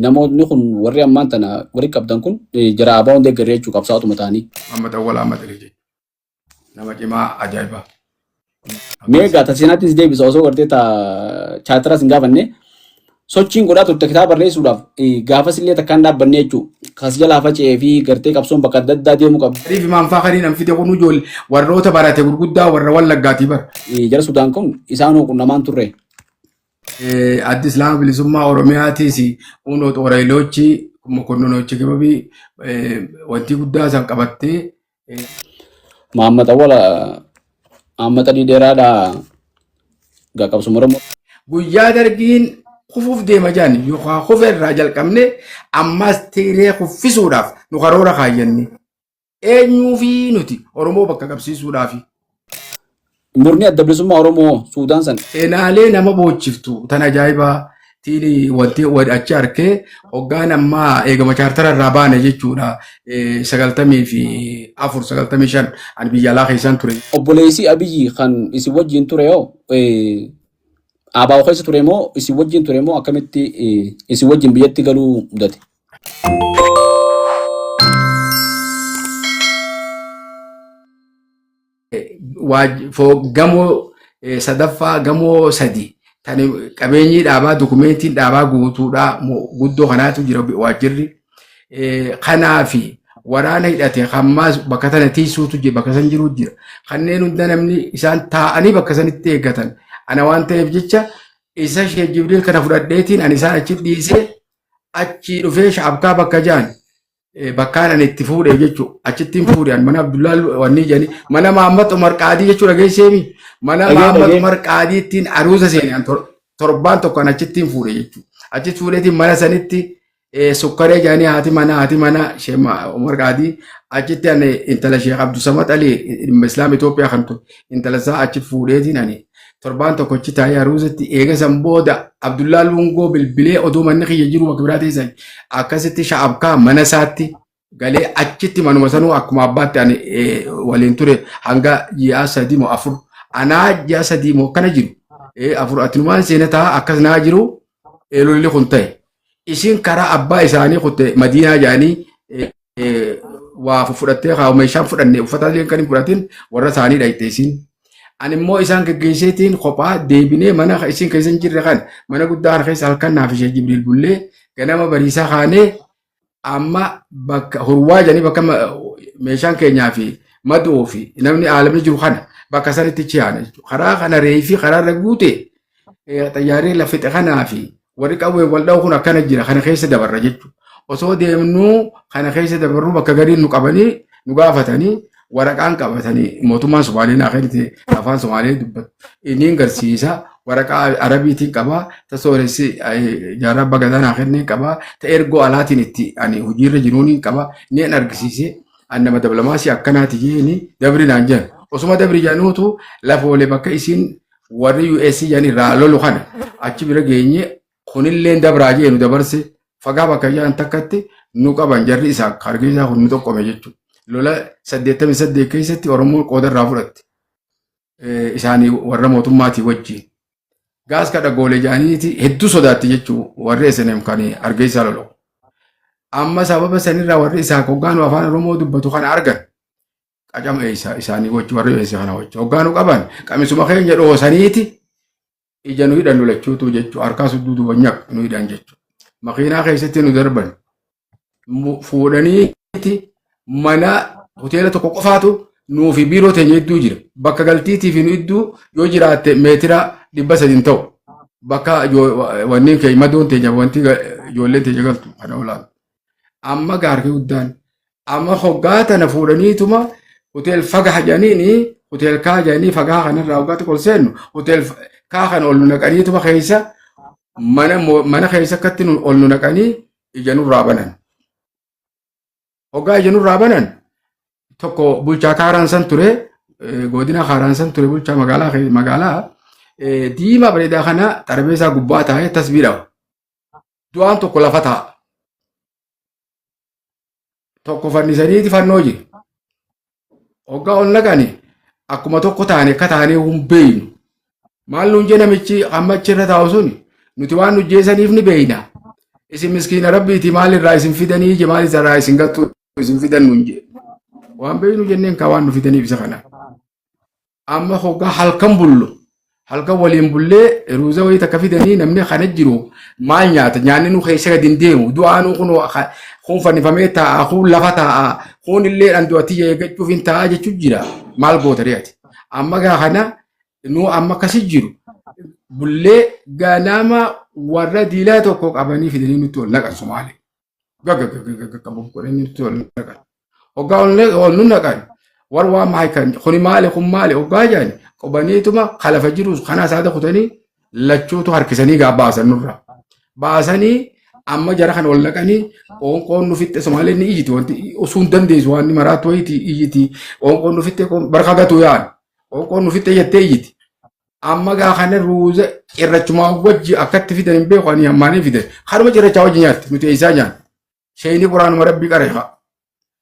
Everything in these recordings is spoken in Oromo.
namoonni kun warri ammaan tana warri qabdan kun jara abaa hundee garee jechuu qabsaa'atuma ta'anii. Amma Awwalaa Maxiree nama cimaa ajaa'ibaa. Mee gaata seenaattis deebisa osoo gartee chaatiraas hin gaafanne sochiin godhaa turte kitaaba barreessuudhaaf gaafas illee takkaan dhaabbanne jechuudha. Kas jalaa faca'ee fi gartee qabsoon bakka adda addaa deemuu qabdi. Riifi maanfaa kanii nam fide kun ijoollee warroota barate gurguddaa warra Wallaggaatii bara. Jara Sudaan kun isaan quunnamaan turre. Addis Islaama bilisummaa Oromiyaatis uunoo xoorayilochi mokonnonochi gababii wanti guddaa isaan qabattee. Mahammad Awwala Ahmad Ali dheeraadhaa qabsoo Oromoo. Guyyaa dargiin kufuuf deema jaan yookaan kufa irraa jalqabne ammas tiiree kuffisuudhaaf nu karoora kaayyanne eenyuu fi nuti Oromoo bakka qabsiisuudhaafi. Murni adda bilisummaa Oromoo Suudaan san. Seenaalee nama boochiftu tan ajaa'ibaa tiini wanti achi harkee hoggaan ammaa eegama chaartara irraa baane jechuudha 94 ani biyya alaa keessan ture. Obboleessi Abiyyi kan isin wajjin ture yoo abaa keessa ture moo isin wajjin ture moo akkamitti isin wajjin biyyatti galuu mudate? Gamoo sadaffaa gamoo sadi tani qabeenyi dhaabaa dokumentiin dhaabaa guutuudhaa guddoo kanaatu jira waajjirri kanaafi waraana hidhate hammaas bakka tana tiisuutu jira bakka san jiru jira kanneen hunda namni isaan taa'anii bakka sanitti eeggatan ana waan ta'eef jecha isa Sheekh Jibriil kana fudhadheetiin ani isaan achi dhiisee achi dhufee shaabkaa bakka jaan bakkaan ani itti fuudhee jechuudha achittiin fuudhan mana Abdullaal wanni jedhani mana Mahammad Umar Qaadii jechuudha geesseemi mana Mahammad Umar Qaadiittiin aruusa seenan torbaan tokko achittiin fuudhe jechuudha achitti fuudheetiin mana sanitti sukkaree jedhanii haati mana Sheekh Umar Qaadii achitti ani intala Sheekh Abdul Samad Ali Islaam Itoophiyaa kan ture intala isaa achitti fuudheetiin ani torbaan tokko achi taa'ee aruusatti eega san booda Abdullaa Lungoo bilbilee oduu manni kiyya jiru bakka biraa teessan akkasitti shaabkaa mana isaatti galee achitti manuma sanuu akkuma abbaatti ani waliin ture hanga ji'a 3 moo 4 anaa ji'a 3 moo kana jiru 4 atinumaan seenataa akkas naa jiru lolli kun ta'e isin karaa abbaa isaanii kutte Madiinaa jedhanii waa fudhattee haa meeshaan fudhanne uffata illee kan hin fudhatin warra isaanii dhayite isin. Ani immoo isaan geggeesseetiin kophaa deebinee mana isin keessa hin jirre kan mana guddaa kana keessa halkan naaf Sheekh Jibriil bullee ganama bariisaa kaanee amma bakka hurwaa jedhanii bakka meeshaan keenyaa fi maduu fi namni aalamni jiru kana bakka sanitti ciyaane karaa kana reefi karaa irra guute xayyaaree lafixe kanaa fi warri qawwee wal dha'u kun akkana jira kana keessa dabarra jechuudha. Osoo deemnuu kana keessa dabarru bakka gariin nu qabanii nu gaafatanii waraqaan qabatanii mootummaan Somaaliin akkanatti afaan Somaalee dubbatu inni garsiisa waraqaa Arabiitiin qabaa ta sooressi jaarraa bagataan akkanni qabaa ta ergoo alaatiin itti ani hojiirra jiruun qabaa ni argisiise annama dabalamaasi akkanaati jeeni dabri naan jedhan osuma dabri jedhanuutu lafa oole bakka isiin warri US jedhan irraa lolu kana achi bira geenye kunillee dabraa jeenu dabarse fagaa bakka jedhan takkatti nu qaban jarri isaa hargeysaa kun nu tokkome jechuudha. Lola 88 keessatti Oromoon qooda irraa fudhatte isaanii warra mootummaatii wajjin gaas kadha goolee jedhaniiti hedduu sodaatti jechuun warri SNM kan hargeysaa lolu. Amma sababa sanirraa warri isaa hoggaanuu afaan Oromoo dubbatu kana argan qacama isaanii wajjin warri US kana wajjin hoggaanuu qaban qamisuma keenya dhoosaniiti ija nu hidhan lolachuutu jechuun harkaa sudduutu banyak nu hidhan jechuudha. Makiinaa keessatti nu darban fuudhaniiti. Mana hoteela tokko qofaatu nuufi biiroo teenya hedduu jira. Bakka galtiitiif nu hedduu yoo jiraatte meetira 300 ta'u. Bakka wanni keenya madoon teenya wanti ijoolleen teenya galtu kana olaanu. Amma gaarkee guddaan. Amma hoggaa tana fuudhaniituma hotel fagaa jedhaniini hotel kaa jedhanii fagaa kanarraa hoggaatti ol seennu hotel kaa kana ol nu naqaniituma keessa mana keessa akkatti ol nu naqanii ija nurraa banan. Hoggaa ija nurraa banan tokko bulchaa Kaaraan san ture godina Kaaraan san ture bulchaa magaalaa diimaa bareedaa kana xarabeessaa gubbaa taa'ee tasbiidha. Du'aan tokko lafa taa'a. Tokko fannisaniiti fannoo jira. Hoggaa ol naqani akkuma tokko taane akka taanee hin beeynu. Maal nuun jee namichi amma achirra taa'u suni nuti waan nu jeesaniif ni beeyna. isin miskiina rabbiiti maalirraa isin fidanii je maalirraa isin gattu isin fidan nun je waan beeynu jenneen ka waan nu fidaniif isa kana amma hoggaa halkan bullo halkan waliin bullee ruuza wayii takka fidanii namni kana jiru maal nyaata nyaanni nu keessa gadi hin deemu du'aanuu kun fannifamee taa'a kun lafa taa'a kun illee dhanduwatti eeggachuuf hin taa'a jechuun jira maal goota re'ati amma gaa kana nu amma akkasi jiru bullee ganama warra diilaa tokko qabanii fidanii nutti ol naqan Somaalee. Qabu godhanii nutti ol naqan. Hoggaa ol nu naqan warra waa maayikan kuni maali kun maali hoggaa jaani qobaniituma kalafa jirus kana saada kutanii lachuutu harkisanii gaa baasan nurra. Baasanii amma jara kan ol naqanii qoonqoon nu fitte Somaaleen ni iyyiti wanti osoo hin dandeessu waan maraatu wayiiti iyyiti qoonqoon nu fitte barka gatu yaan qoonqoon nu fitte jettee iyyiti. Amma gaa kana ruuza cirrachumaa wajji akkatti fidan hin beeku ani hammaanii fidan haruma cirrachaa wajji nyaatti nuti eessaa nyaanna. Sheeyni quraanuma rabbii qare haa.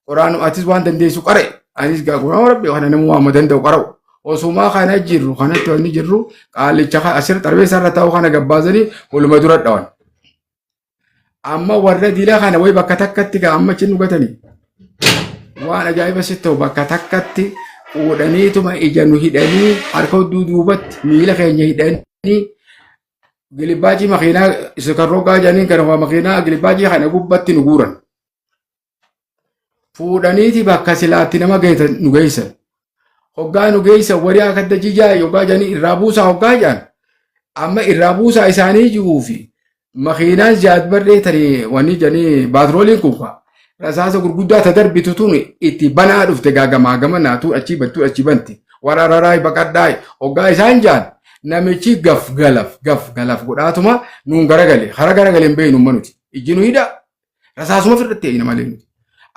Quraanuma atis waan dandeessu qare anis gaa quraanuma rabbii kana namuu waan danda'u qara'u. Osumaa kana jirru kanatti wanni jirru qaalicha asirra xarbeessa irra taa'u kana gabbaasanii waluma dura dhawan. Amma warra diilaa kana wayi bakka takkatti gaa amma cin dhugatanii. Waan ajaa'iba sitti ta'u bakka takkatti fuudhaniituma ija nu hidhanii harka duubatti miila keenya hidhanii gilibaajii makiinaa isa kan rogaa jedhanii kan waa makiinaa gilibaajii kana gubbatti nu guuran. Fuudhaniiti bakka silaatti nama geessan nu geessan. Hoggaa nu geessan warii akka dajijaa hoggaa jedhanii irraa buusaa hoggaa jedhan amma irraa buusaa isaanii jiruu fi makiinaan jaadbarree tarii wanni jedhanii baatrooliin kubbaa. Rasaasa gurguddaa ta darbitu tun itti banaa dhufte gaagamaa gama naatu achi battuu achi banti warararaa baqadhaa hoggaa isaan jaan namichi gaf galaf godhaatuma nuun garagale hara garagaleen beeynu manuti ijji nu hidha rasaasuma firdattee ina malee nuti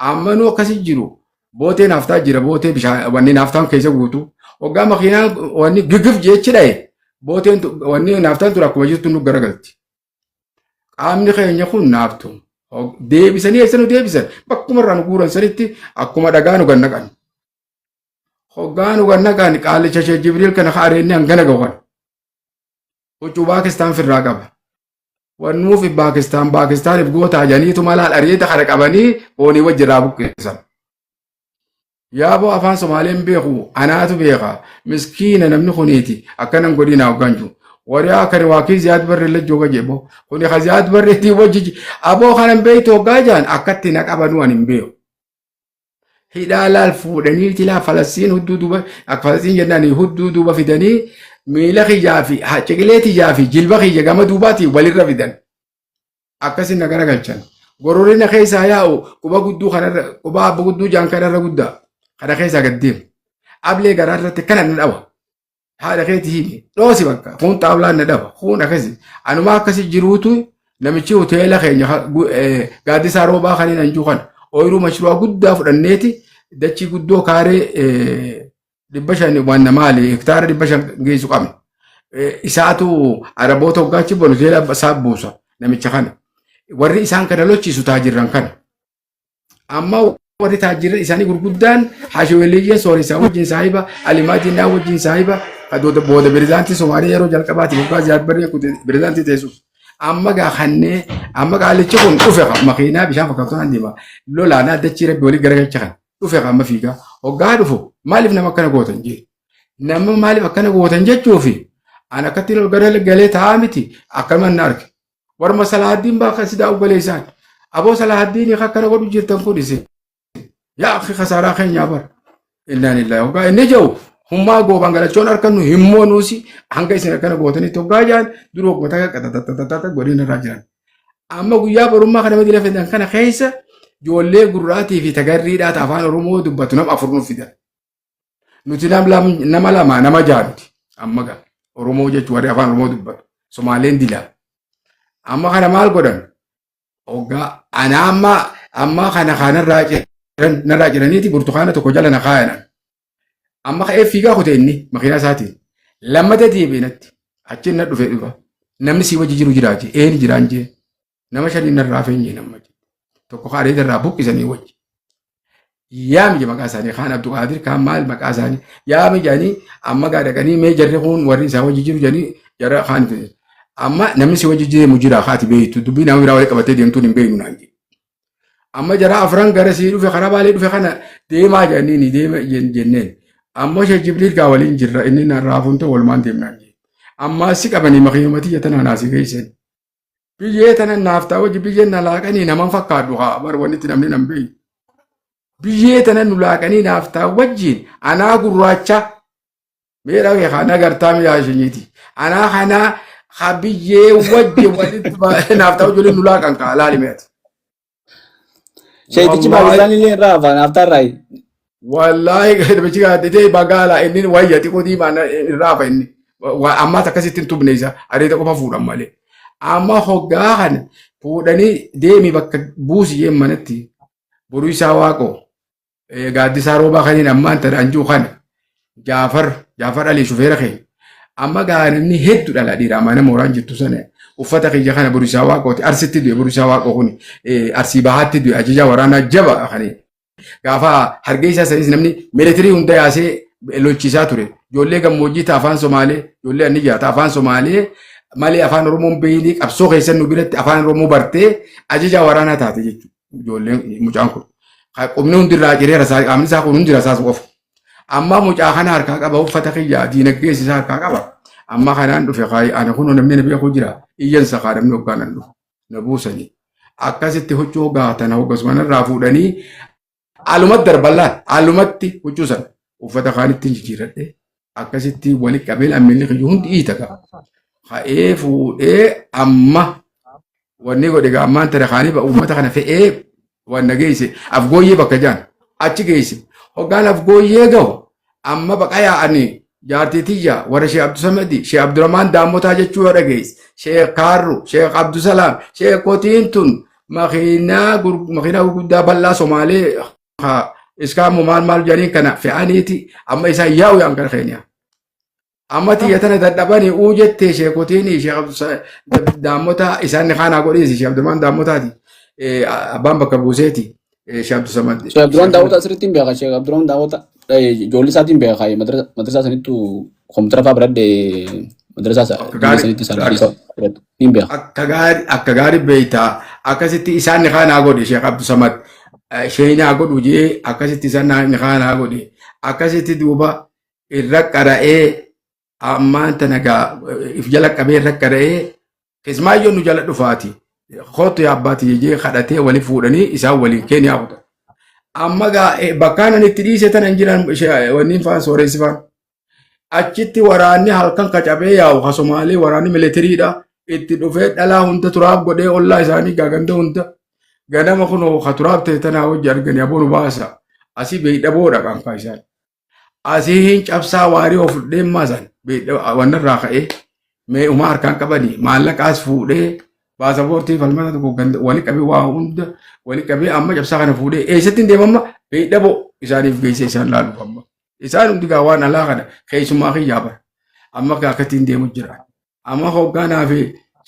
amma nu akkasi jiru bootee naaftaa jira bootee bishaan wanni naaftaan keessa guutu hoggaa makiinaan wanni gigif jechi dhaye booteen wanni naaftaan tura akkuma jirtu nu garagalti qaamni keenya kun naaftu. Deebisanii eessanu deebisan bakkuma irraa nu guuran sanitti akkuma dhagaa nu gannaqan. Hoggaa nu gannaqan qaalicha Sheek Jibriil kana haareenni hangana gawan. Huccuu Paakistaan firraa qaba. Wannuufi Paakistaaniif goota ajaniitu malaan ariita kana qabanii foonii wajjirraa buqqeessan. Yaaboo afaan Somaaleen beeku anaatu beeka miskiina namni kuniiti akkanan godina hogganju. Wariyaa kan waakii ziyaad barre lejjooga jebo kuni ziyaad barre ti wajji aboo kanan beeytu hoggaa jaan akkatti na qabanu an hin beeku. Hidhaa laal fuudhanii tilaa Falastiin hudduu duuba akka Falastiin jennaan hudduu duuba fidanii miila kiyyaa fi ciqilee tiyyaa fi jilba kiyya gama duubaati walirra fidan. Akkasin na garagalchan. Gororina keessaa yaa'u quba gudduu kanarra quba abba gudduu jaan kanarra guddaa kana keessaa gaddeemu. Ablee garaarratti kana na dhawa. Haadha keetii himi dhoosi bakka kun xaawlaan na dhaba kun akkasi anuma akkasi jiruutu namichi hoteela keenya gaaddisaa roobaa kaniin anjuu kana ooyiruu mashruu'a guddaa fudhanneeti dachii guddoo kaaree 500 waan maali hektaara 500 geessu qabne isaatu araboota hoggaachi bon hoteela isaa buusa namicha kana warri isaan kana lochiisu taajirran kana amma warri taajirran isaanii gurguddaan Hasheweliyye Soorisaa wajjin saahiba Alimaajinaa wajjin saahiba kadooda booda birizaantii Somaalee yeroo jalqabaati hoggaa ziyaad barree birizaantii teessus amma gaa kannee amma qaalichi kun dhufe makiinaa bishaan fakkaatu deema lolaanaa dachii rabbi walii garagalcha kan dhufe amma fiigaa hoggaa dhufu maaliif nama akkana gootan jee nama maaliif akkana gootan jechuufi an akkatti ol galee taa'aa miti akkama na arge warma Salaaddiin bakka sidaa ubbaleessaan aboo Salaaddiin akkana godhu jirtan kun ise yaa akhi khasaaraa keenyaa bar innaan illaa hoggaa inni jiru hummaa goobaan galachoon harkannu himmoo nuusi hanga isin akkana gootanii hoggaa jaan duroo goota qaxaxaxaxaxa godhin irraa jiran. Amma guyyaa barummaa kana madi lafeedhaan kana keessa ijoollee gurraatii fi tagarriidhaat afaan Oromoo dubbatu nama afur nuuf fidan. Nuti nama lama nama jaanuti amma gaa Oromoo jechuun warri afaan Oromoo dubbatu Somaaleen dilaa. Amma kana maal godhan hoggaa ana amma kana narraa jiraniiti burtukaana tokko jala na kaayanan. Amma ka'ee fiigaa kute inni makiinaa isaatiin lammata deebiinatti achi na dhufa namni si wajji jiru jiraati eeni jiraan jee nama shanii narraa feenyee namma tokko haadhee irraa buqqisanii wajji yaami maqaa isaanii kaan Abduqaadir kaan maal maqaa isaanii yaami jedhanii amma gaa dhaqanii mee jarri kun warri isaa wajji jiru jedhanii jara kaan amma namni si wajji deemu jira haati beeytu dubbii nama biraa walitti qabatee deemtuun hin beeynu naan jedhe. Amma jara afran gara sii dhufe karaa baalee dhufe kana deemaa jenneen deema jenneen. Amma Sheekh Jibriil gaa waliin jirra inni raafuun ta'e walumaan deemnaan jedhe. Amma si qabanii makiinumatti yatana naasii geessan. Biyyee tana naaf ta'a wajji biyyeen na laaqanii naman fakkaadhu haa bar wanitti namni nan beeyu. Biyyee tana nu laaqanii naaf ta'a wajjiin anaa gurraacha meedhaa kee kana gartaa mi'aa isheeniiti. Anaa kanaa ha biyyee wajji walitti naaf ta'a wajjiin nu laaqan kaa laalimeeti. Sheetichi Paakistaan illee irraa afaan aftaarraa wallahi gadi gaaditee bagaala inni wayya xiqqoo diimaan irraa afa inni ammaas akkasitti hin tubne isa areeta qofa fuudhan malee. Amma hoggaa kana fuudhanii deemi bakka buusi jeen manatti boruu isaa waaqoo gaaddisaa roobaa kaniin ammaan tana anjuu kana Jaafar Alii shufeera keenya. Amma gaanamni hedduu dhala dhiiraa mana mooraan jettu sana uffata kiyya kana boruu isaa waaqooti arsitti du'e boruu isaa waaqoo kun arsii bahaatti du'e ajajaa waraanaa jaba kanii. Gaafa hargee isaa sanis namni miilitirii hunda yaasee lolchiisaa ture. Ijoollee gammoojjii ta'a afaan Somaalee, ijoollee anni jaata afaan Somaalee malee afaan Oromoon beeyni qabsoo keessan nu biratti afaan Oromoo bartee ajajaa waraanaa taate jechuudha. Ijoolleen mucaan kun. Qubni hundirraa ciree rasaa qaamni isaa kun hundi rasaas qofa. Amma mucaa kana harkaa qaba uffata kiyyaa diinagdees isaa harkaa qaba. Amma kanaan dhufe kaayi ana kun namni na beeku jira. Iyyansa kaa namni hoggaanan dhufu. Na buusanii. Akkasitti huccuu gaatana hoggasuma irraa fuudhanii alumatti darballaan alumatti huccuu sana uffata kaanitti jijjiiradhe akkasitti walitti qabee lammiilee kiyyu hundi hiita qaba. Ka'ee fuudhee amma wanni godhe gaammaan tara kaanii uummata kana fe'ee wanna geesse afgooyyee bakka jaan achi geesse hoggaan afgooyyee gahu amma baqa yaa'anii jaartitiyya warra Sheekh Abdusamadi Sheekh Abdurrahmaan Daammotaa jechuu yoo dhageesse Sheekh Kaarru Sheekh Abdusalaam Sheekh Kotiin tun makiinaa gurguddaa bal'aa Somaalee iskaamu maal jedhanii kana fe'aniiti amma isaan yaa'u yaan gara keenya. Amma tiyyatana dadhabanii uu jettee sheekotiini Sheekh Daammotaa isaan kaanaa godheesi Sheekh Abdurrahmaan Daammotaati abbaan bakka buuseeti Sheekh Abdusamad. Sheekh Abdurrahmaan Daawwata asirratti hin beeka. Sheekh Abdurrahmaan Daawwata ijoollee isaatiin beeka. Madrasaa sanittu kompiitara fa'aa biradde madrasaa sanitti isaan hin beeka. Akka gaarii beeytaa akkasitti isaan kaanaa godhe Sheekh Abdusamad. Sheenyaa godhu jee akkasitti isaan kaanaa godhe akkasitti duuba irra qara'ee ammaan tana gaa if jala qabee irra qara'ee keessumaayyoo nu jala dhufaati. Kootu yaabbaati jee kadhatee wali fuudhanii isaan waliin Keeniyaa kutan. Amma gaa bakkaan itti dhiise tanan jiran wanniin faan sooressi faan. Achitti waraanni halkan qacabee yaa'u ha Somaalee waraanni militiriidha. Itti dhufee dhalaa hunda turaaf godhee ollaa isaanii gaaganda hunda. Ganama kun haturaaf ta'e tanaa hojii arganii aboonu baasa. Asii beeydaboodha qaanfaa isaan. Asii hin cabsaa waarii of deemmaasan wannarraa ka'ee mee umaa harkaan qabanii maallaqaas fuudhee baasapoortii falmata tokko wali qabee waa hunda wali qabee amma cabsaa kana fuudhee eessatti hin deemamma beeydaboo isaaniif geessee isaan laaluuf amma. Isaan hundi gaa waan alaa kana keessumaa kiyyaa bara. Amma akkatti hin deemu jira. Amma hogganaa fi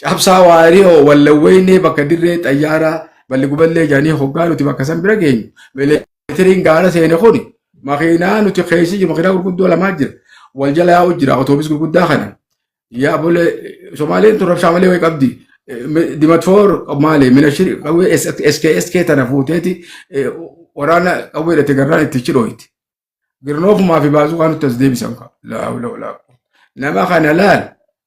cabsaa waarii wallawweynee bakka dirree xayyaaraa balli guballee jaanii hoggaa nuti bakka san bira geenyu. Miletiriin gaara seene kuni makiinaa nuti keessi jiru makiinaa gurguddoo lamaa jira. Wal jala yaa'u jira otoobis gurguddaa kana. Yaa bole Somaaleen tun rabshaa malee wayi qabdi. Dimatfoor maali minashiri qawwee SK tana fuuteeti waraana qawwee dhate garraan itti cidhooyti. Girnoofumaa fi baasuu kan nuti as deebisan ka. Nama kana laal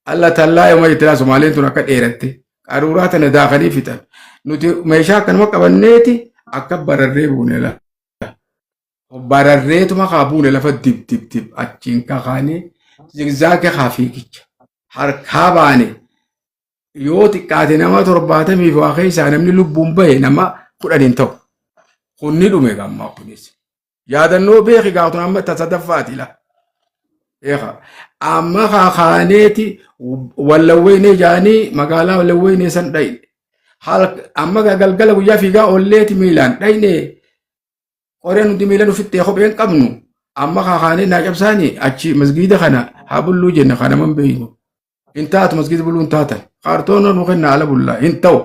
alla tallaa yooma jettilaa Somaaleen tun akka dheeratte qaruuraa tana daakanii fixan. Nuti meeshaa akkanuma qabanneeti akka bararree buune lafa. Bararreetuma kaa buune lafa dib achiin kakaanee zigzaagii kaa fiigicha. Harkaa baane yoo xiqqaate nama 70 fi waa keessaa namni lubbuun bahe nama 10 ta'u. Kunni dhume gammaa kunis. Yaadannoo beeki gaafatu amma tasadaffaati la. Amma kakaaneeti wallawweynee jaanii magaalaa wallawweynee san dhayne. Amma galgala guyyaa fiigaa olleeti miilaan dhayne. Qoreen hundi miilaan ufittee kopheen qabnu. Amma kakaanee naa cabsaanii achi masgiida kana haa bulluu jenna kana man beeynu. Hin taatu masgiida bulluu hin taatan. Kaartoon nu kenna ala bullaa hin ta'u.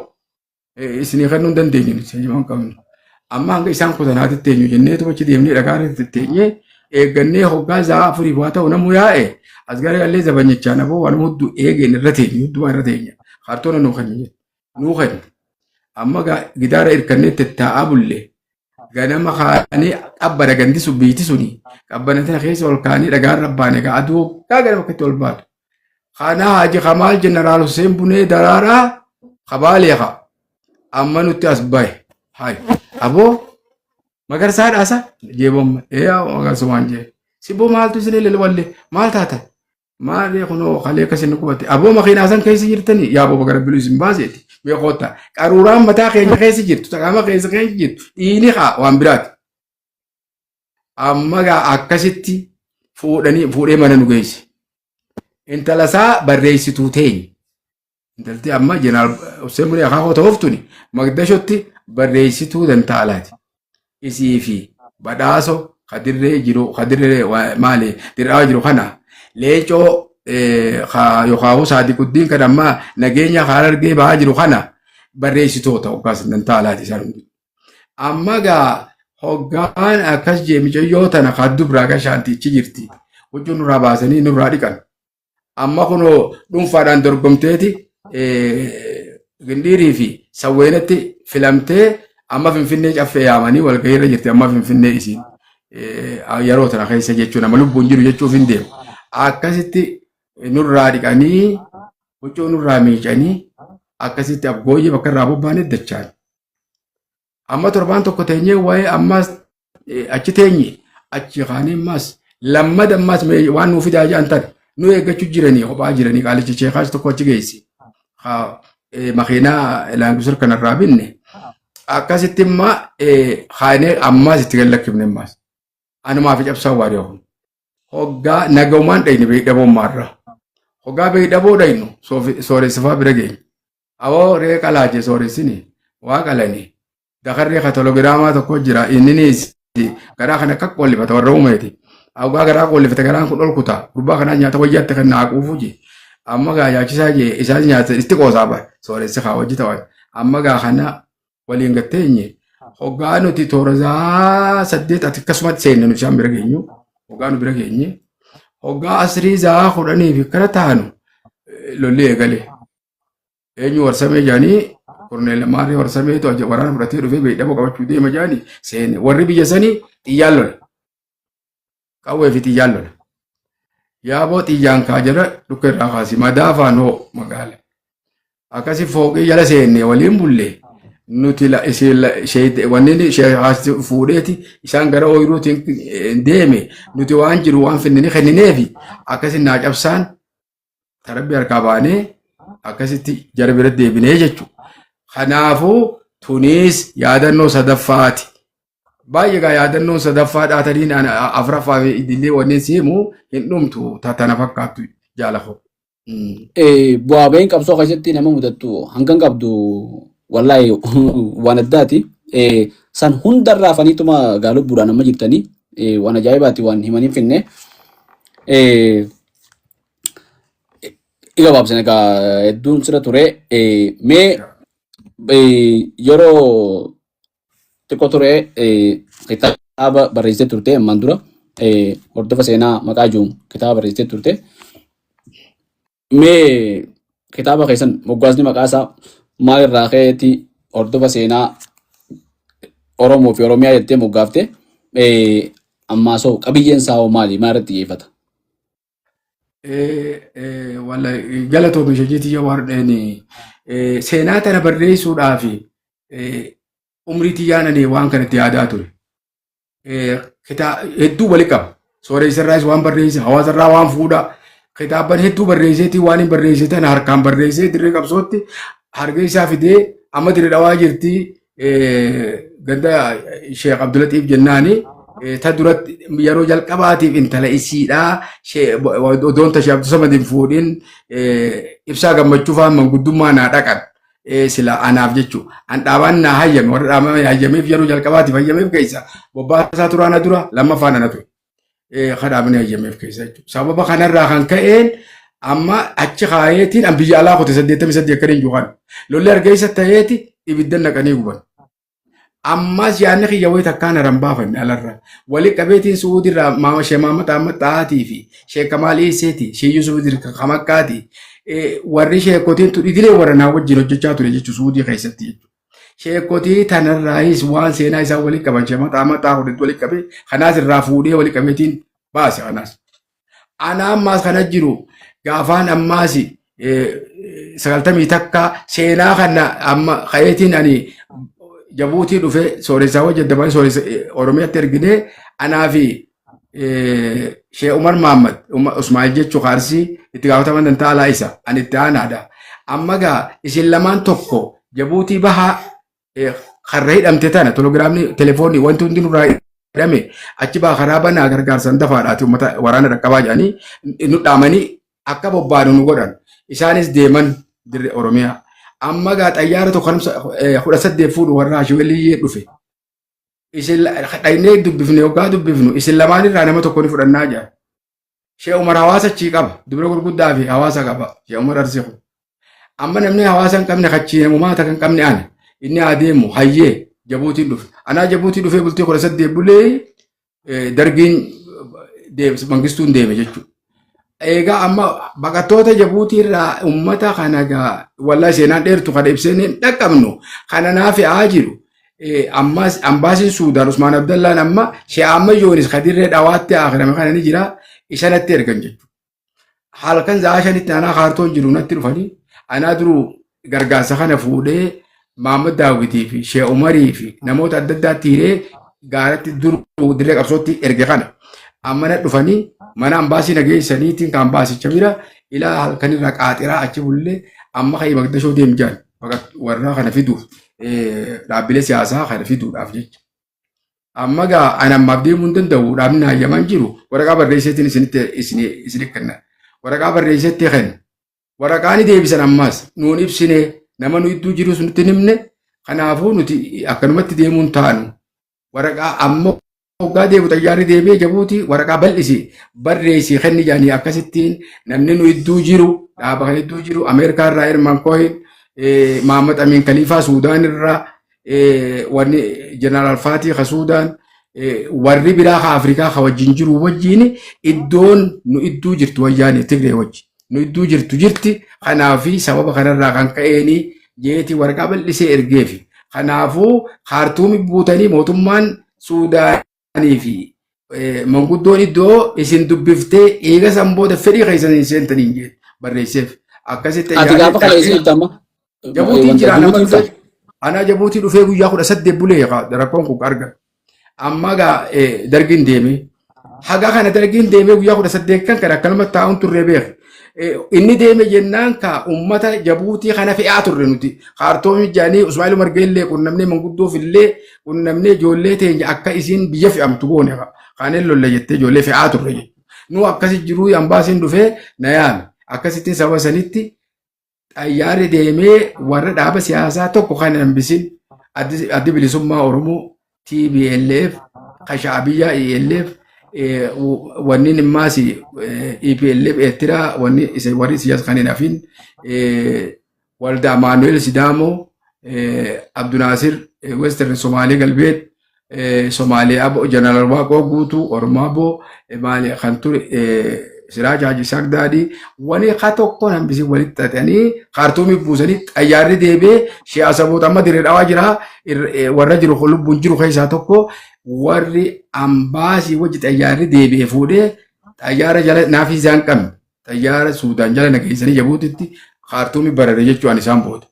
Isinii kennuu hin dandeenyu seejimaan qabnu. Amma hanga isaan kutan haa tetteenyu jenneetu achi deemnee dhagaa irratti tetteenyee eeggannee hoggaa zaa afurii waa ta'u namu yaa'e as gara gallee zabanyachaa naboo waan hudduu eegeen irra teenya hudduu waan irra teenya kaartoona nuu kenni nuu kenni amma gidaara irkannee taa'aa bullee ganama kaanii qabbana gandi sun biiti suni qabbana tana keessa ol kaanii dhagaan rabbaane gaa aduu gaa ganama akkatti ol baatu kana Haji Kamal Jeneraal Hussein Bunee Daraaraa kabaalee ka amma nutti as bahe hai aboo magarsaa dhaasa jeebomma magarsumaan jee siboo maaltu isin illee wallee maal taata maal kunoo kalee akkasin qubate aboo makiinaa san keessa jirtanii yaa booba gara biluu isin baaseeti beekota qaruuraan mataa keenya keessa jirtu taqaama keessa keessa jirtu dhiini haa waan biraati amma gaa akkasitti fuudhee mana nu geesse intala isaa barreessituu teenya intalti amma Jeneraal Hussein Bunee akaakoo ta'uuftuni Magdashotti barreessituu dantaalaati isii fi badhaaso kadirree maali dirraa jiru kana leecoo yookaan Saadiquddiin kan amma nageenya Harargee bahaa jiru kana barreessitoota hoggaas dantaalaati isaan hundi. Amma gaa hoggaan akkas jeemichoyyoo tana kaddu biraa gashaantichi jirti. Huccuu nurraa baasanii nurraa dhiqan. Amma kunoo dhuunfaadhaan dorgomteeti gindiirii fi sawweenatti filamtee amma Finfinnee caffee yaamanii walgahii irra jirti. Amma Finfinnee isiin yeroo tana keessa jechuun amma lubbuun jiru jechuuf hin deemu. Akkasitti nurraa dhiqanii huccuu nurraa miicanii akkasitti abgooyyee bakka irraa bobbaaneet dachaan. Amma torbaan tokko teenyee waa'ee ammas achi teenye achi kaanii ammas lammada ammas waan nuuf fidaa jedhan tane nu eeggachuu jiranii kophaa jiranii qaalicha sheekaas tokko achi geessi. Makiinaa laangusir kanarraa binne akkasitti imma kaanee ammas itti gallakkifne ammas. Anumaa fi cabsaa waa dhiyahu. Hoggaa nagaumaan dhayne beekdhabummaarra. Hoggaa beekdhaboo dhaynu sooressifaa bira geenya. Awoo ree qalaache sooressini waa qalanii. Dakarree katalogiraamaa tokko jira inninis garaa kana akka qollifata warra uumeeti. Awgaa garaa qollifata garaan kun ol kutaa. Gurbaa kanaa nyaata wayyaatti kan naaquufu je. Amma gaa yaachisaa je isaan nyaata itti qoosaa bahe sooressi haa hojii ta'an. Amma gaa kana waliin gatteenye. Hoggaa nuti toorazaa 8 ati akkasumatti seenne nuti isaan bira geenyu. Hoggaa nu bira geenye. Hoggaa asrii zaa 10 fi kana taanu lolli eegale. Eenyu warsamee jaanii Korneel Maarii warsameetu waraana fudhatee dhufee beekdhaboo qabachuu deema jaanii seene warri biyya sanii xiyyaan lole. Qawwee fi xiyyaan lole. Yaaboo xiyyaan kaa jira dhukka irraa kaasi madaafaan hoo magaala. Akkasi fooqii jala seenne waliin bullee nuti wanneen fuudheeti isaan gara ooyiruutiin deeme nuti waan jiru waan finnini kennineefi akkasi naa cabsaan tarabbii harkaa baanee akkasitti jara bira deebinee jechuudha. Kanaafuu tunis yaadannoo sadaffaati. Baay'ee gaa yaadannoo sadaffaa dhaataniin afuraffaa fi idillee wanneen seemu hin dhumtu taatana fakkaattu jaalafoo. Bu'aa ba'iin qabsoo keessatti nama mudattu hangan qabdu wallahi waan addaati. San hundarraa faniituma gaalubbuudhaan amma jirtanii waan ajaa'ibaati waan himanii finne. Iga baabsine egaa hedduun sira ture. Mee yeroo xiqqoo ture kitaaba barreessitee turte ammaan dura hordofa seenaa maqaa jiruun kitaaba barreessitee turte. Mee kitaaba keessan moggaasni maqaa isaa maalirraa ka'eeti hordofa seenaa Oromoo fi Oromiyaa jettee moggaafte ammaasoo qabiyyeen isaa maali? Maal irratti xiyyeeffata? Wallahi galatoomii shajiitii yoo wardeen seenaa tana barreessuudhaaf umrii xiyyaananii waan kanatti yaadaa ture. Hedduu wali qaba. Sooressarraas waan barreesse, hawaasarraa waan fuudha. Kitaaban hedduu barreesseetii waan hin barreessitan harkaan barreessee dirree qabsootti harga isaa fidee amma dirree dhawaa jirti ganda Sheekh Abdulatiif jennaani. Ta duratti yeroo jalqabaatiif intala isiidhaa odoonta Sheekh Abdusamadiin fuudhin ibsaa gammachuu fa'aa manguddummaa naa dhaqan sila anaaf jechuu an dhaabaan naa hayyame warra dhaabame hayyameef yeroo jalqabaatiif hayyameef keessa bobbaasaa turaana dura lammaffaan ana ture kadhaabni hayyameef keessa jechuudha. Sababa kanarraa kan ka'een amma achi kaayeetiin an biyya alaa kote 88 akkaniin juukan lolli argeessa ta'eeti ibiddan naqanii guban. ammas yaanni kiyyawee takkaan rambaafanne alarra wali qabeetiin suudirraa maama shee maamata amma xaatii fi shee kamaalii iseeti shee yusuf dirka kamakkaati warri sheekotiin idilee warra naa wajjin hojjechaa ture jechuun suudii keessatti jechuudha. Sheekotii tanarraayis waan seenaa isaa wali qaban shee mataa hodhetti wali qabe kanaas irraa fuudhee wali qabeetiin baase kanaas. Ana ammaas kana jiru gaafaan ammaas sagaltamii takka seenaa kana amma kayeetiin ani Jabuutii dhufe sooressaa wajjin dabalee sooressa Oromiyaatti erginee anaa fi Shee Umar Mahammad Usmaa'il jechuu Kaarsii itti gaafataman dantaalaa isa ani itti aanaadha. Amma gaa isin lamaan tokko Jabuutii bahaa karra hidhamte tana telegiraamni telefoonni wanti hundi nurraa hidhame achi baa karaa banaa gargaarsan dafaadhaati uummata waraana dhaqqabaa jedhanii nu dhaamanii akka bobbaanu nu godhan isaanis deeman dirree Oromiyaa. Amma gaa xayyaara tokko 18 fuudhu warra Hashweliyee dhufe. Isin dhaynee dubbifne yookaan dubbifnu isin lamaan irraa nama tokko ni fudhannaa jira. Shee Umar hawaasa achii qaba. Dubra gurguddaa fi hawaasa qaba. Shee Umar Arsiiku. Amma namni hawaasa hin qabne kachii namumaata kan qabne ani. Inni adeemu hayyee Jabuutiin dhufe. Anaa Jabuutii dhufee bultii 18 bulee dargiin mangistuun deeme jechuudha. Egaa amma baqattoota Jabuutii irraa uummata kana gaa wallahi seenaan dheertu kana ibseen dhaqqabnu kana naaf haa jiru. Ammas ambaasiin Suudaan Usmaan Abdallaan amma Shee Ahmad Yoonis kadirree dhawaatti akirame kana ni jira isanatti ergan jechuudha. Halkan zaashanitti anaa kaartoon jiru natti dhufanii anaa duruu gargaarsa kana fuudhee Mahammad Daawwitii fi Shee Umarii fi namoota adda addaatti hiree gaaratti duruu dirree qabsootti erge kana. Amma na dhufanii mana ambaasii nageessaniitiin kan ambaasicha bira ilaa halkan irraa qaaxiraa achi bullee amma ka'ii Magdashoo deemjaan warra kana fiduuf dhaabbilee siyaasaa kana fiduudhaaf jecha. Amma gaa ani ammaaf deemuu hin danda'u dhaabni hayyamaan jiru waraqaa barreesseetiin isinii kenna. Waraqaa barreesseetti kenna. Waraqaan deebisan ammaas nuun ibsine nama nu iddoo jiru nutti himne kanaafuu nuti akkanumatti deemuun taanu. Waraqaa ammoo hoggaa deebu xayyaarri deebee Jabuutii waraqaa bal'isi barreessi kenni jaanii akkasittiin namni nu iddoo jiru dhaaba kan iddoo jiru Ameerikaa irraa Herman Cohen Mahammad Amin Khaliifaa Suudaan irraa wanni Jeneraal Faatii ka Suudaan warri biraa ka Afrikaa ka wajjin jiru wajjin iddoon nu iddoo jirtu wayyaanii Tigree wajjin nu iddoo jirtu jirti kanaafi sababa kanarraa kan ka'eeni jeeti waraqaa bal'isee ergeefi kanaafuu kaartuumi buutanii mootummaan Suudaanii fi manguddoon iddoo isin dubbiftee eega san booda fedhii keessanii seentanii jedhe barreesseef akkasitti ati gaafa kala isin jirtama Jabuutiin jira nama dhufe ana Jabuutii dhufee guyyaa 18 bulee rakkoon kun arga amma gaa dargiin deeme haga kana dargiin deeme guyyaa 18 kan kana akkanuma taa'uun turre beek inni deeme jennaan ka ummata Jabuutii kana fe'aa turre nuti kaartoomi jaanii Usmaa'il Umar Geellee qunnamnee manguddoof illee qunnamnee ijoollee teenya akka isiin biyya fe'amtu goone kaaneen lolla jettee ijoollee fe'aa turre nu akkasi jiruu ambaasiin dhufee na yaame akkasittiin saba sanitti xayyaarri deemee warra dhaaba siyaasaa tokko kan hambisin addi bilisummaa Oromoo TPLF Kashaabiyyaa ELF wanni nimmaasi EPLF Eertiraa wanni warri siyaasa kanneen hafin waldaa Maanuel Sidaamo Abdunaasir Western Somaalee Galbeet Somaalee Abo Jeneraal Waaqoo Guutuu Oromoo Abo Maalee kan ture Siraaj Haji Sagdaadii wani ka tokko hambisi walitti xaxanii kaartuumii buusanii xayyaarri deebee siyaasa boota amma dirree dhawaa jira warra jiru lubbuun jiru keessaa tokko warri ambaasii wajji xayyaarri deebee fuudhee xayyaara jala naaf isaan qabne xayyaara Suudaan jala nageessanii Jabuutitti kaartuumii barare jechuun isaan booda.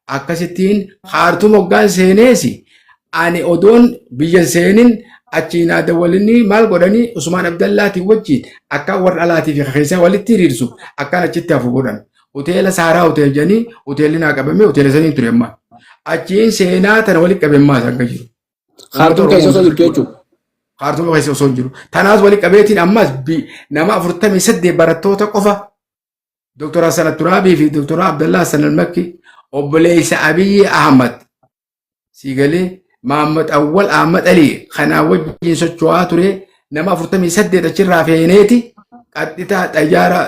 Akkasittiin kaartuum hoggaan seeneesi ani odoon biyya seenin achiinaa dawwalinni maal godhanii Usmaan Abdallaati wajjin akka warra alaatii fi keessaa walitti hiriirsu akkaan achitti hafu godhan. Hoteela Saaraa Hotel jedhanii hoteelli naa qabame hoteela sanii ture ammaa. Achiin seenaa tana walitti qabammaa isaan kan jiru. Kaartuum keessa osoo jirtu jechuudha. Kaartuum keessa osoo jiru. Tanaas walitti qabeetiin ammas nama 48 barattoota qofa Dr. Hassan Turaabii fi Dr. Abdallah Hassan Almakki obboleessa Abiyyi Ahmad siigalee Mahammad Awwal Ahmad Ali kana wajjin socho'aa ture nama 48 achirraa feeneeti qaxxitaa xayyaara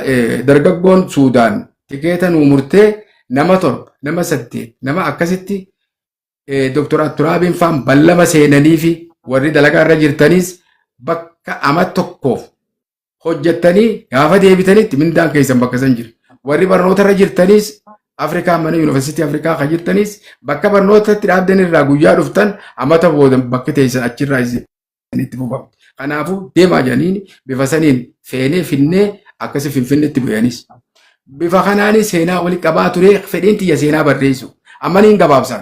dargaggoon Suudaan tikeeta nuu murtee nama 7 nama 8 nama akkasitti Dr. Atturaabiin faan ballama seenanii fi warri dalagaa irra jirtanis bakka ama tokkoof hojjettanii gaafa deebitanitti mindaan keessan bakka san jira. Warri barnoota irra jirtanis Afrikaa mana Yuunivarsiitii Afrikaa kan jirtanis bakka barnootatti dhaabdan irraa guyyaa dhuftan amata booda bakka teessan achirraa isinitti buufamte. Kanaafuu deemaa jedhaniin bifa saniin feenee finnee akkasi finfinnetti bu'anis. Bifa kanaanis seenaa wali qabaa ture fedhiin tiyya seenaa barreessu. Amma niin gabaabsan.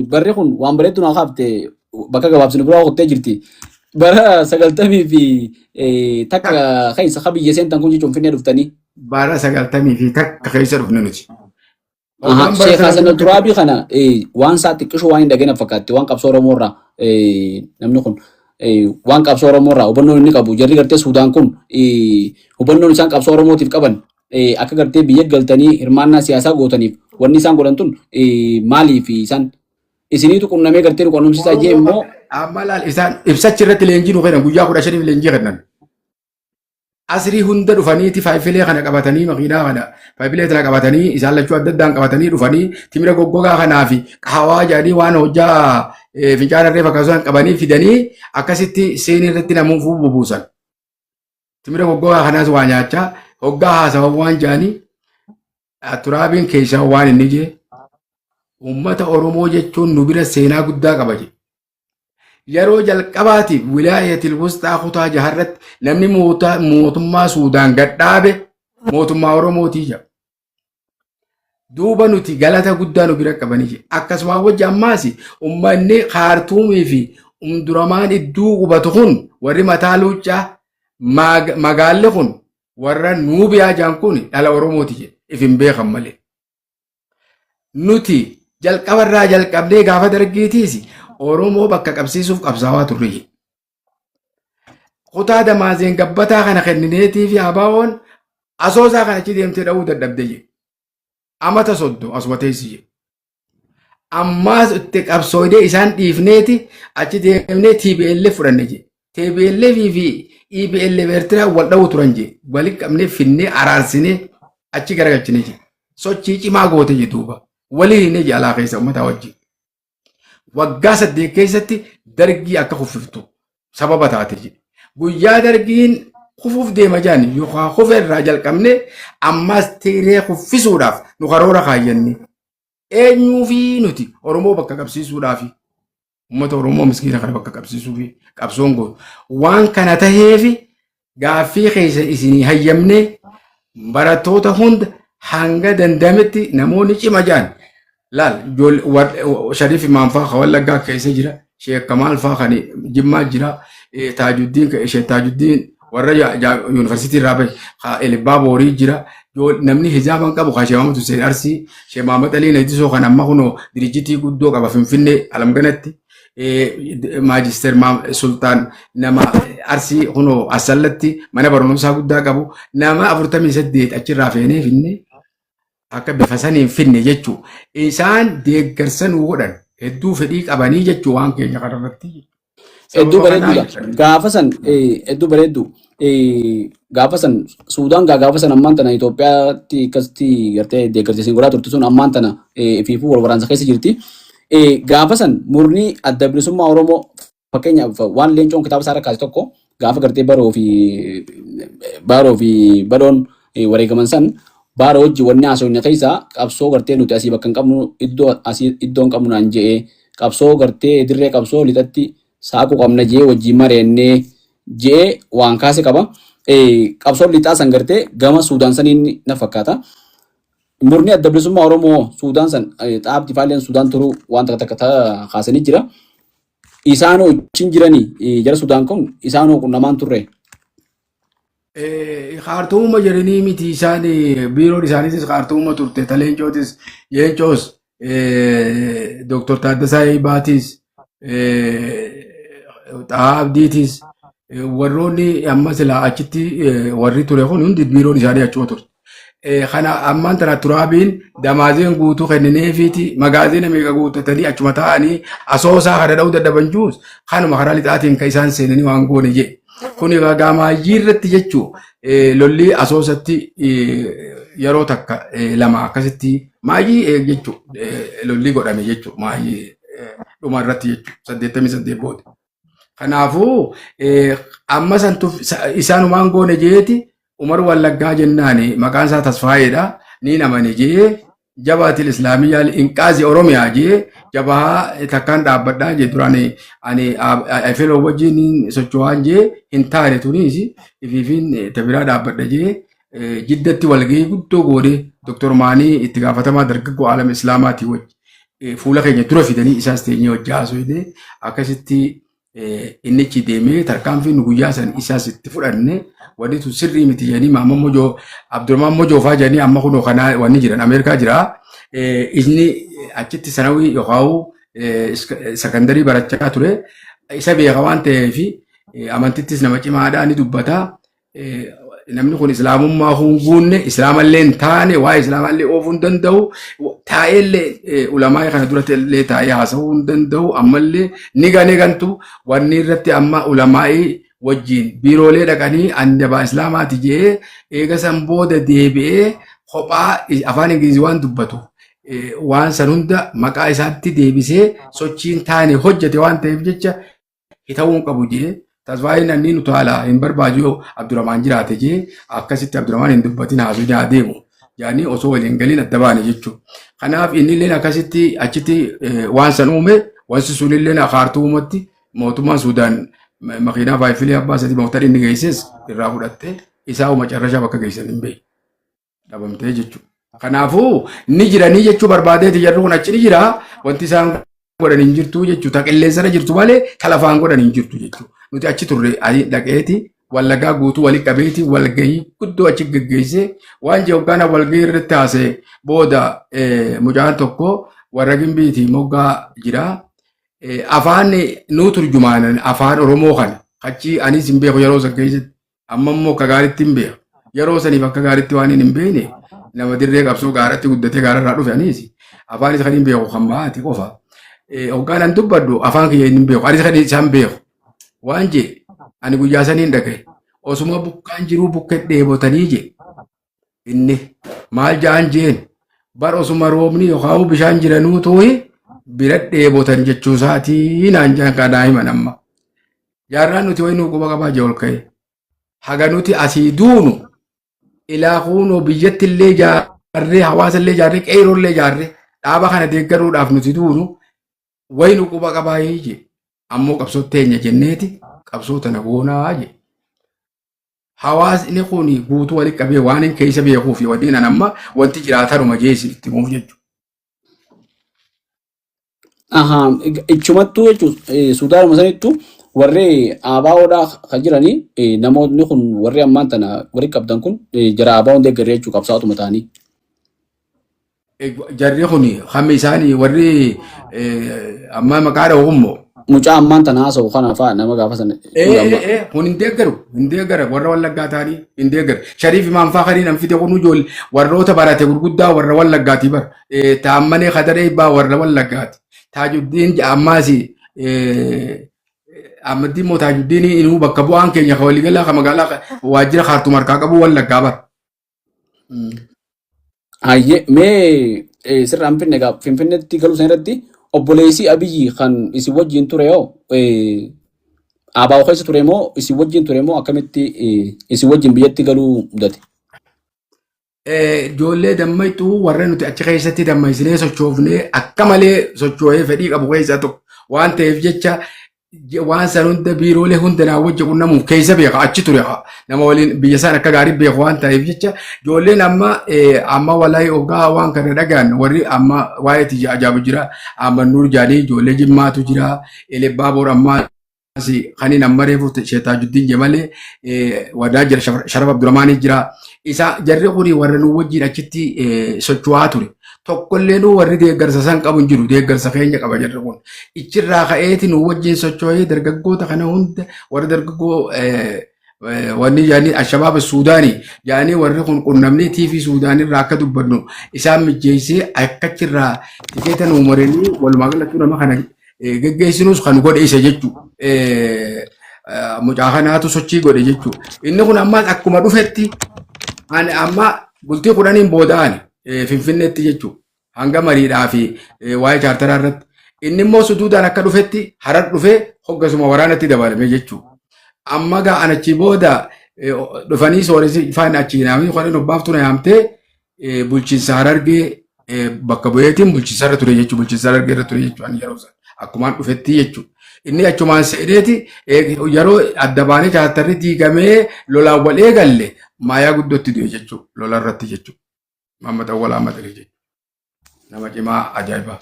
Barri kun waan bareedu naa kaafte bakka gabaabsinu biraa qottee jirti. Bara 90 fi takka keessa qabiyye seentan kun jechuun finnee dhuftanii. Bara 90 fi takka keessa dhufne nuti. Sheekh Hasan Turaabii kana waan isaa xiqqishuu waan hin dhageenye fakkaatti waan qabsoo Oromoo irraa namni kun waan qabsoo Oromoo irraa hubannoon inni qabu jarri gartee Suudaan kun hubannoon isaan qabsoo Oromootiif qaban akka gartee biyya galtanii hirmaannaa siyaasaa gootaniif wanni isaan godhan tun maaliif isaan isiniitu qunnamee gartee nu qunnamsiisaa jee immoo amma laal isaan ibsachi irratti leenjii nu kennan guyyaa 15 leenjii kennan. Asrii hunda dhufaniiti faayifilee kana qabatanii makiinaa kana faayifilee kana qabatanii isaan lachuu adda addaan qabatanii dhufanii timira goggogaa kanaa fi qaawaa jedhanii waan hojjaa fincaana reefa akkasumas qabanii fidanii akkasitti seenii irratti namuufuu bubuusan. Timira goggogaa kanaas waa nyaachaa hoggaa haasawan waan jedhanii Turaabiin keessaa waan inni jee uummata Oromoo jechuun nu bira seenaa guddaa qaba jee. Yeroo jalqabaatiif wilaayatil wusxaa kutaa jaharratti namni mootummaa Suudaan gadhaabe mootummaa Oromootii jira. Duuba nuti galata guddaa nu bira qabanii jira. Akkasuma wajji ammaas uummanni Kaartuumii fi Umduramaan idduu qubatu kun warri mataa luuccaa magaalli kun warra Nuubiyaa jaan kun dhala Oromooti jira. Ifin beekan malee. Nuti jalqabarraa jalqabnee gaafa dargiitiisi. Oromoo bakka qabsiisuuf qabsaawaa turre. Kutaa Damaazeen gabbataa kana kennineetii fi abaawoon asoosaa kana achi deemtee dha'uu dadhabde. Amata soddo asuma teessi. Ammaas itti qabsoodee isaan dhiifneeti achi deemnee TPLF fudhanne je. TPLF fi EPLF Eertiraa wal dha'uu turan je. Walitti qabnee finnee araarsinee achi garagalchine je. Sochii cimaa goote je duuba. Walii hinne je alaa keessa uummataa wajjin. Waggaa 8 keessatti dargii akka kuffiftu sababa taate jedhe. Guyyaa dargiin kufuuf deema jaani yookaan kufeerraa jalqabne ammas tiree kuffisuudhaaf nu karoora kaayyanne. Eenyuu fi nuti Oromoo bakka qabsiisuudhaaf uummata Oromoo miskiina kana bakka qabsiisuuf qabsoon gootu. Waan kana taheef gaaffii keessa isinii hayyamne barattoota hunda hanga dandametti namoonni cima jaani. Laal Shariif Imaam faa kan Wallaggaa keessa jira. Sheekh Kamaal faa kan Jimmaa jira. Taajuddiin warra Yuunivarsiitii irraa bahe Elibbaa Boorii jira. Namni hijaaban qabu kan Sheekh Maamad Hussein Arsii. Sheekh Maamad Alii Najdisoo kan amma kunoo diriijitii guddoo qaba Finfinnee Alamganatti. Maajister Sultaan nama Arsii kunoo Asallatti mana barumsaa guddaa qabu. Nama 48 achirraa feenee finne. Akka bifa saniin finne jechuun isaan deeggarsa nu godhan hedduu fedhii qabanii jechuun waan keenya kanarratti. Hedduu bareedduudha. Gaafa san hedduu bareeddu. Gaafa san Suudaan gaafa san ammaan tana Itoophiyaatti akkasitti gartee deeggarsiisin godhaa turte sun ammaan tana fiifuu wal waraansa keessa jirti. Gaafa san murni adda bilisummaa Oromoo fakkeenyaaf waan leencoon kitaaba isaa rakkaase tokko gaafa gartee baroo fi badoon wareegaman san. Baara hojii wanni haasofne keessa qabsoo gartee nuti asii bakka hin qabnu iddoo hin qabnu naan je'ee qabsoo gartee dirree qabsoo lixatti saaquu qabna je'ee wajjin mareennee je'ee waan kaase qaba. Qabsoon lixaa san gartee gama Suudaan saniin na fakkaata. Murni adda bilisummaa Oromoo Suudaan san dhaabdi faalleen Suudaan turuu waan takka kaasanii jira. Isaanoo wajjin jiranii jara Suudaan kun isaanoo qunnamaan turre. Kaartuuma jedhanii miti isaan biiroon isaaniitis kaartuuma turte taleencootis yeencoos Dr. Taaddasaa Eebaatis Xahaa Abdiitis warroonni amma silaa achitti warri ture kun hundi biiroon isaanii achuma turte. Kana ammaan tana Turaabiin Damaazeen guutuu kennineefiiti magaazina meeqa guuttatanii achuma taa'anii asoosaa kana dha'uu dadhaban juus kanuma karaa lixaatiin kan isaan seenanii waan goone jedhe. Kuni gaamaayii irratti jechuun lolli asoosatti yeroo takka lama akkasitti maayii jechuun lolli godhame jechuun maayii dhuma irratti jechuun 88 booda. Kanaafuu amma santu isaanumaan goone jeeti Umar Wallaggaa jennaan maqaan isaa Tasfaayeedha. Ni namani jee jabaatil islaamiyyaa inqaazi Oromiyaa jee jabaa takkaan dhaabbadhaa jee duraan ani filoo wajjin socho'aan jee hin taane tunis ifiifin tabiraa dhaabbadha jee jiddatti walgahii guddoo goone Dr. Maanii itti gaafatamaa dargaggoo aalam islaamaatii wajji fuula keenya dura fidanii isaas teenyee wajji haasofne akkasitti innichi deemee tarkaanfiin guyyaa san isaas itti fudhanne wanni tun sirrii miti jedhanii Maammoo Mojoo Abdurrahmaan Mojoo fa'aa jedhanii amma kunoo kanaa wanni jiran Ameerikaa jira. Inni achitti sanawii yookaan sekandarii barachaa ture. Isa beeka waan ta'eef amantittis nama cimaadhaa ni dubbata. Namni kun islaamummaa hunguunne islaamallee hin taane waa islaamallee oofuu hin danda'u. Taa'ellee ulamaa kana duratti illee taa'ee haasa'uu hin danda'u. Ammallee ni gantu wanni irratti amma ulamaa'ii wajjin biiroolee dhaqanii andabaa islaamaati jee eega san booda deebi'ee kophaa afaan Ingilizii waan dubbatu waan san hunda maqaa isaatti deebisee sochiin taane hojjete waan ta'eef jecha hitawuun qabu jee tasfaayeen anni nuti haala hin barbaadu Abdurrahmaan jiraate jee akkasitti Abdurrahmaan hin dubbatin haasuu deemu yaani osoo waliin galiin adda baane jechuudha. Kanaaf inni illee akkasitti achitti waan san uume wansi sun illee akaartuumatti mootummaan Suudaan makiinaa Faayifilee Abbaa Sadii Mooftar inni geesses irraa fudhattee isaa macarrashaa bakka geessan hin beeku. Dhabamtee jechuudha. Kanaafuu ni jiranii jechuu barbaadeeti jarri kun achi ni jira wanti isaan godhan hin jirtu jechuudha. Qilleensarra jirtu malee kalafaan godhan hin jirtu jechuudha. Nuti achi turre dhaqeeti Wallaggaa guutuu walii qabeeti walgahii guddoo achi geggeessee waan jechuudhaan walgahii irratti haasa'e booda mucaan tokko warra Gimbiitii moggaa jira. Afaan nu turjumaanan afaan Oromoo kana achi anis hin beeku yeroo san keessatti amma immoo akka gaariitti hin beeku yeroo saniif akka gaariitti waan hin beekne nama dirree qabsoo gaaratti guddatee gaararraa dhufe anis afaan isa kan hin beeku kan baati qofa hoggaan an dubbadhu afaan kiyya hin beeku anis kan isaan beeku waan jee ani guyyaa saniin dhagaye osuma bukkaan jiruu bukkee dheebotanii jee inni maal ja'an jeen bar osuma roobni yookaan bishaan jiranuu tooyi bira dheebotan jechuu isaatii naan jaan kanaa himan amma. Jaarraan nuti wayinuu quba qabaa jee ol ka'e. Haga nuti asii duunu ilaa kuunoo biyyatti illee jaarree hawaasa illee jaarree qeeroo illee jaarree dhaaba kana deeggaruudhaaf nuti duunu wayinuu quba qabaa jee ammoo qabsoo teenya jenneeti qabsoo tana goonaa jee. Hawaasni kun guutuu walitti qabee waan hin keessa beekuu fi wadiin amma wanti jiraatanuma jeesi itti muuf jechuudha. Ichumattuu jechuun Suudaan sanittuu warri ABO'dhaa kan jiranii namoonni kun warri ammaan tana warri qabdan kun jara ABO'n deeggaree jechuu qabsaa'otuma ta'anii. Jarri kun hammi isaanii warri amma maqaa dha'u immoo. Mucaa ammaan tana haasa'u kana fa'aa nama gaafa sana. Kun hin deeggaru warra Wallaggaa ta'anii hin deeggaru. Shariif Imaam fa'aa kan hin fide kun ijoollee warroota barate gurguddaa warra Wallaggaati bar. Taammanee Kadaree Ibbaa warra Wallaggaati. Taajuddiin ammaas ammadii immoo taajuddiin inuu bakka bu'aan keenya kan waliigalaa kan magaalaa waajjira Kaartuum harkaa qabu Wallaggaa bara. Hayyee mee sirraan Finfinneetti galuu sana irratti obboleessi Abiyyi kan isin wajjin ture yoo ABO keessa ture moo isin wajjin ture moo akkamitti isin wajjin biyyatti galuu mudate? Ijoollee dammaytuu warra nuti achi keessatti dammaysinee sochoofnee akka malee socho'ee fedhii qabu keessaa tokko waan ta'eef jecha waan san hunda biiroolee hunda naa wajji qunnamuuf keessa beeka achi ture nama waliin biyya isaan akka gaarii beeku waan ta'eef jecha ijoolleen amma walaayii ogaa waan kana dhagaan warri amma waa'ee tiyya ajaa'ibu jira amma nuur jaanii ijoollee jimmaatu jira elebbaa boor ammaa kanin amma reefu Taajuddiin Jamalee wadaa jira Sharaf Abdurrahmaanii jira isa jarri kuni warra nu wajjin achitti socho'aa ture tokkollee nu warri deeggarsa san qabu hin jiru deeggarsa keenya qaba jarri kun ichirraa ka'eeti nu wajjin socho'ee dargaggoota kana hunda warra dargaggoo wanni jaanii Ashabaab Suudaanii jaanii warri kun qunnamnee TV Suudaanii irraa akka dubbannu isaan mijeessee akkachirraa tikeeta nu moranii walumaa galatti nama kana geggeessinus kan godhe isa jechuudha. mucaa kanaatu sochii godhe jechuudha. Inni kun ammas akkuma dhufetti ani amma bultii 10 booda'ani Finfinneetti jechuudha. Hanga mariidhaa fi waa'ee chaartaraa irratti. Inni immoo suduudhaan akka dhufetti Harar dhufee hoggasuma waraanatti dabalame jechuudha. Amma gaa anachi booda dhufanii sooressi ifaan achi naamni kan dhubbaaftu na yaamtee bulchiinsa Harargee bakka bu'eetiin bulchiinsa irra ture jechuudha. Bulchiinsa Harargee irra ture jechuudha yeroo sana. Akkumaan dhufetti jechuudha. Inni achumaan se'eeti yeroo adda baanee chaartarri diigamee lolaan wal eegalle maayaa guddootti du'e jechuudha. Lola irratti jechuudha. Mammaxa walaa maxxanee jechuudha. Nama cimaa ajaa'ibaa.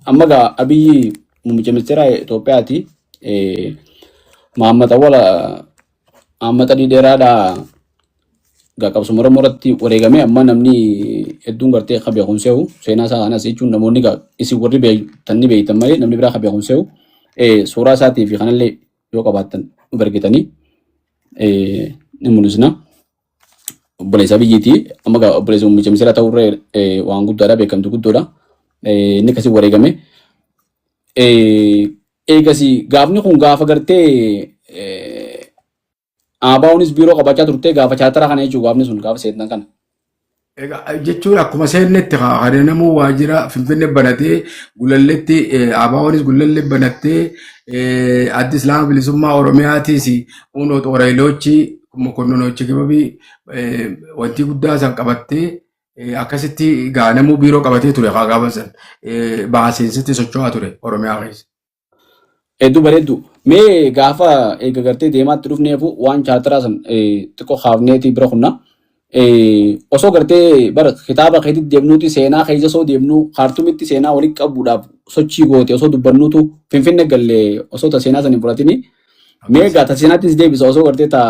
Amma gaa Abiyyi muummicha ministeera Itoophiyaati. Mahammad Awwala Ahmad Alii dheeraadhaa gaa qabsoo Oromoo irratti wareegame amma namni hedduun gartee qabee kunsee'u seenaa isaa kanas jechuun namoonni gaa isin warri beektan ni beektan malee namni biraa qabee kunsee'u suuraa isaatii fi kanallee yoo qabaattan nu argitanii ni mul'isna. Obboleessa biyyiiti amma gaa obboleessa muummicha ministeera ta'urree waan guddaadha beekamtu guddoodha. Inni akkasii wareegame. Eegasi gaafni kun gaafa gartee ABO'nis biiroo qabachaa turte gaafa chaartara kana jechuudha gaafni sun gaafa seetan kana. Jechuun akkuma seennetti kan namuu waajjira Finfinnee banatee Gulalleetti ABO'nis Gulallee banattee addi Islaama bilisummaa Oromiyaatis uunoo xoorayilochi mokonnonochi kibabii wanti guddaa san qabattee akkasitti namuu biiroo qabatee ture gaafa san baaseensitti socho'aa ture Oromiyaa keessa. Hedduu bareeddu. Mee gaafa eega gartee deemaatti dhufneefu waan chaartaraa san xiqqoo haafneeti bira kunna. Osoo gartee bara kitaaba keetitti deemnuuti seenaa keessa osoo deemnu kaartumitti seenaa walitti qabuudhaaf sochii goote osoo dubbannuutu Finfinnee gallee osoo ta seenaa san hin fudhatini. Mee gaa ta seenaattis deebisa osoo gartee ta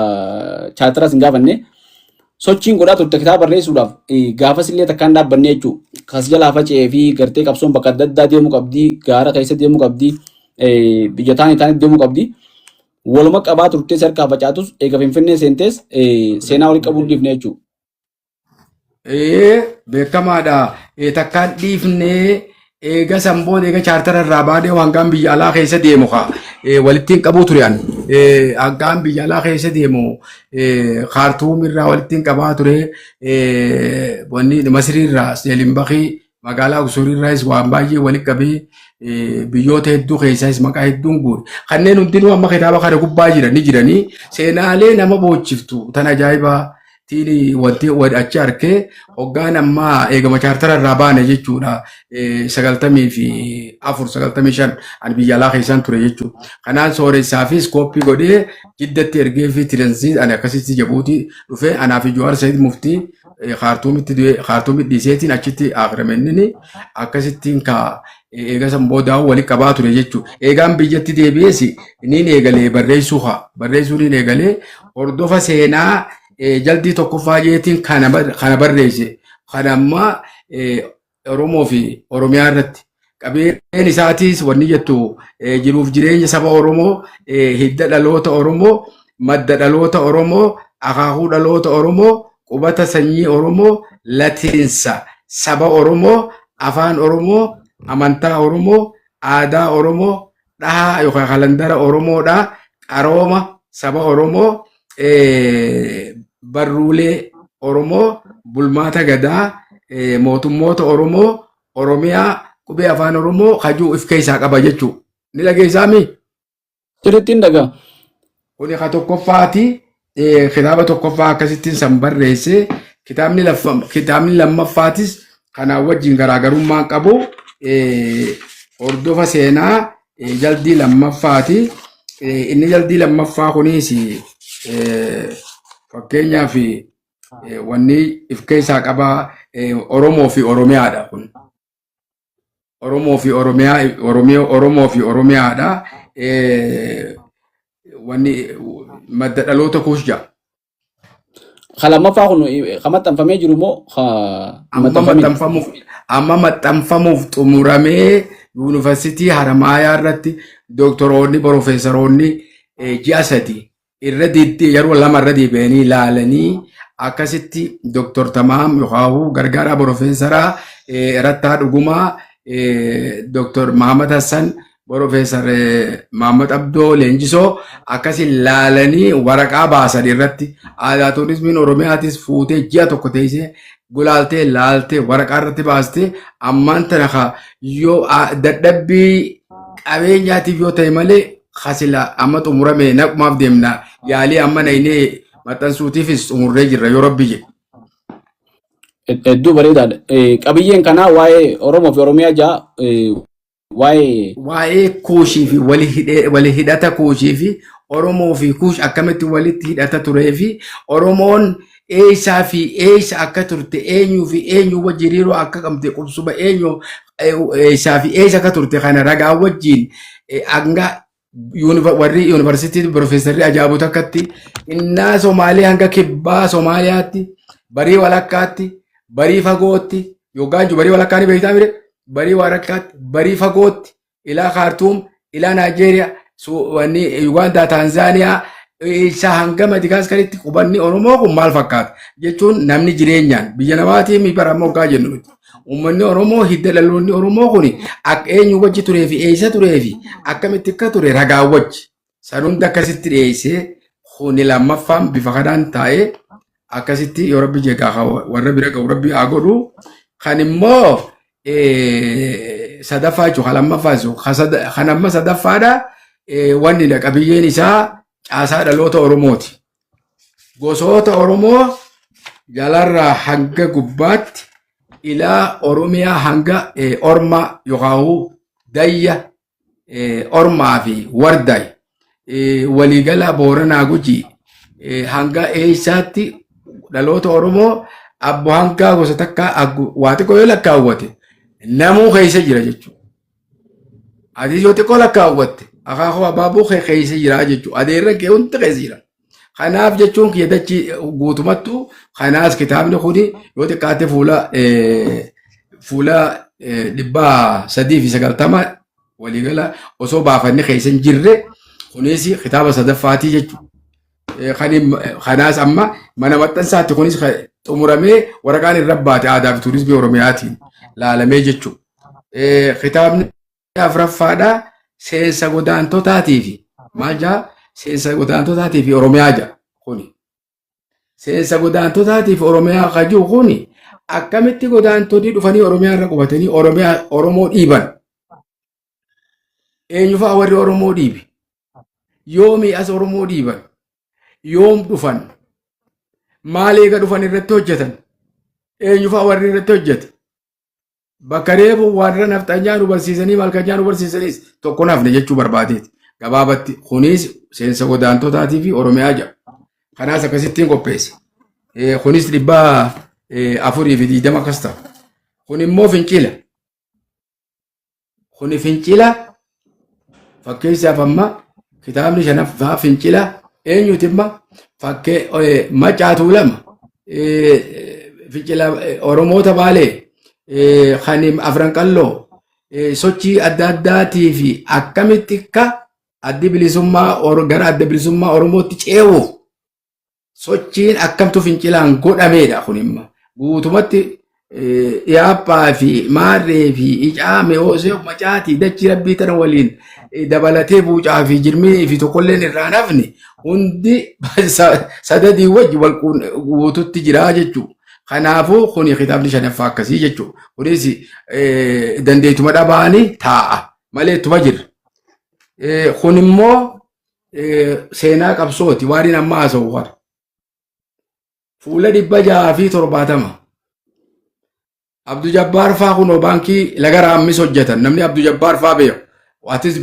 chaartaraa sin gaafanne sochiin godhaa turte kitaaba barreessuudhaaf gaafas illee takkaan dhaabbanne jechuudha. Kas jalaa faca'ee fi gartee qabsoon bakka adda addaa deemuu qabdi gaara keessa deemuu qabdi. Biyya taanii deemuu qabdi. Waluma qabaa turtees harkaa facaatus eega Finfinnee seentees seenaa walitti qabuun dhiifne jechuudha. Beekamaadha. Takkaan dhiifnee eega samboon eega chaartara irraa baadee hangaan biyya alaa keessa deemu walittiin qabuu turean. Hangaan biyya alaa keessa deemu kaartuum irraa walittiin qabaa ture. Masrii irraa Seelimbaqii magaalaa Usurii irraas waan baay'ee walitti qabee biyyoota hedduu keessaas maqaa hedduun guure. Kanneen hundinuu amma kitaaba kana gubbaa jiranii seenaalee nama bochiftu tan ajaa'ibaa tiini wanti achi harkee hoggaan amma eegama chaartara irraa baane jechuudha. 94 ani biyya alaa keessaan ture jechuudha. Kanaan sooressaafis kooppii godhee jiddatti ergee fi tiransii ani akkasitti jabuuti dhufee anaaf Jawaar Sayyid Muftii kaartuumitti dhiiseetiin achitti akramennini akkasittiin eegasan boodaa walitti qabaa ture jechuudha. Eegaan biyyatti deebi'ees niin eegalee barreessuu niin eegalee hordofa seenaa jaldii tokkoffaa jeetiin kana barreesse. Kana ammaa Oromoo fi Oromiyaa irratti qabeen isaatiis wanni jettu jiruuf jireenya saba Oromoo hidda dhaloota Oromoo madda dhaloota Oromoo akaakuu dhaloota Oromoo qubata sanyii Oromoo latiinsa saba Oromoo afaan Oromoo amantaa Oromoo aadaa Oromoo dhahaa yookaan kalandara Oromoodha qarooma saba Oromoo barruulee Oromoo bulmaata gadaa mootummoota Oromoo Oromiyaa qubee afaan Oromoo hajuu if keessaa qaba jechuudha. Ni dhageessaami? Sirrittiin dhagaa. Kuni ka tokkoffaati. Kitaaba tokkoffaa akkasittiin san barreesse. Kitaabni lammaffaatis kanaan wajjin garaagarummaa qabu. Hordofa seenaa jaldii lammaffaati. Inni jaldii lammaffaa kunis fakkeenyaaf wanni if keessaa qabaa Oromoo fi Oromiyaadha kun. Oromoo fi Oromiyaadha. Wanni madda dhaloota kuushja. Lammaffaa kun maxxanfamee jiru moo amma maxxanfamuuf xumuramee yuunivarsiitii Haramaayaa irratti doktoroonni profeesaroonni ji'a 3 yeroo 2 irra deebi'anii ilaalanii akkasitti doktor Tamaam yookaan gargaaraa profeesaraa Rattaa Dhugumaa Dr. Muhammad Hassan, Professor Muhammad Abdoo Leenjisoo akkasiin laalanii waraqaa baasan irratti aadaa turizimiin Oromiyaatis fuutee ji'a tokko teessee gulaaltee laaltee waraqaa irratti baastee ammaan tana yoo dadhabbii qabeenyaatiif yoo ta'e malee hasila amma xumurame naqumaaf deemna yaalii amma naynee maxxansuutiifis xumurree jirra yoo rabbi jedhe. Hedduu bareedaadha. Qabiyyeen kanaa waa'ee Oromoo fi Oromiyaa jaa waa'ee kuushii fi wali hidhata kuushii fi Oromoo fi kuush akkamitti walitti hidhata turee fi Oromoon eessaa fi eessa akka turte eenyuu fi eenyu wajjin hiriiroo akka qabde qubsuma eenyu eessaa fi eessa akka turte kana ragaa wajjin hanga warri yuunivarsiitii Profeesarri Ajaa'iboo akkatti innaa Somaaliyaa hanga kibbaa Somaaliyaatti barii walakkaatti barii fagootti yookaan barii walakkaa ni beektaa mire barii walakkaatti barii fagootti ilaa Khartoum ilaa Naajeeriyaa wanni Uganda Tanzaaniyaa isa hanga Madagaskaritti qubanni Oromoo kun maal fakkaata jechuun namni jireenyaan biyya namaatii mi bara moggaa jennu nuti uummanni Oromoo hidda dhaloonni Oromoo kun akka eenyu wajji turee fi eessa turee fi akkamitti akka ture ragaa wajji san hunda akkasitti dhiyeessee kuni lammaffaan bifa kanaan taa'ee akkasitti yoo rabbi jeeqaa warra bira qabu rabbi haa godhu kan immoo sadaffaa jechuun lammaffaa jechuun kan amma sadaffaadha wanni qabiyyeen isaa caasaa dhaloota Oromooti. Gosoota Oromoo jalarraa hanga gubbaatti ilaa Oromiyaa hanga Orma yookaan Dayya Ormaa fi Warday waliigala Booranaa Gujii hanga eessaatti dhaloota Oromoo abbo hanga gosa takka waa xiqqoo yoo lakkaawwate namuu keessa jira jechuudha. Ati yoo xiqqoo lakkaawwatte akaakuu abaaboo keessa jira jechuudha. Adeerra kee hundi keessa jira. Kanaaf jechuun kiyadachi guutumattu kanaas kitaabni kuni yoo xiqqaate fuula 390 waliigala osoo baafanne keessa hin jirre kunis kitaaba sadaffaatii jechuudha. Kanaas amma mana maxxansaatti kunis xumuramee waraqaan irra baate aadaa fi turizimii Oromiyaatiin laalamee jechuudha. Kitaabni afuraffaadha seensa godaantotaatii fi maal jaa seensa godaantotaatii fi Oromiyaa jaa kuni. Seensa godaantotaatii fi Oromiyaa kajuu kuni akkamitti godaantonni dhufanii Oromiyaa irra qubatanii Oromoo dhiiban. Eenyufaa warri Oromoo dhiibi? Yoomi as Oromoo dhiiban? Yoom dhufan? Maal eega dhufan irratti hojjetan? Eenyufaa warri irratti hojjete? Bakka reefu warra nafxanyaa nu barsiisanii malkanyaa nu barsiisanis tokko nafne jechuu barbaadeeti. Gabaabatti kunis seensa godaantotaatii fi Oromiyaa jira. Kanaas akkasittiin qopheesse. Kunis 420 akkas ta'a. Kun immoo fincila. Kuni fincila fakkeessaaf amma kitaabni shanaffaa fincila eenyuti imma fakkee Macaatuu lama fincila Oromoota Baalee kan Afran Qalloo sochii adda addaatii fi akkamitti akka addi bilisummaa gara adda bilisummaa Oromootti ceewu sochiin akkamtu fincilaan godhameedha kun imma guutumatti yaappaa fi maarree fi icaame hoosee macaatii dachii rabbii tana waliin dabalatee buucaa fi jirmii fi tokkolleen irraa nafni hundi sadadii wajji wal guututti jira jechuudha. Kanaafuu kuni kitaabni shanaffaa akkasii jechuudha. Kunis dandeetuma dhabaanii taa'a malee ittuma jirra. Kun immoo seenaa qabsooti waan amma haasa'u war. Fuula 670. Abduu Jabbaar faa kunoo baankii laga raammis hojjetan namni Abduu Jabbaar faa beeku. Waatis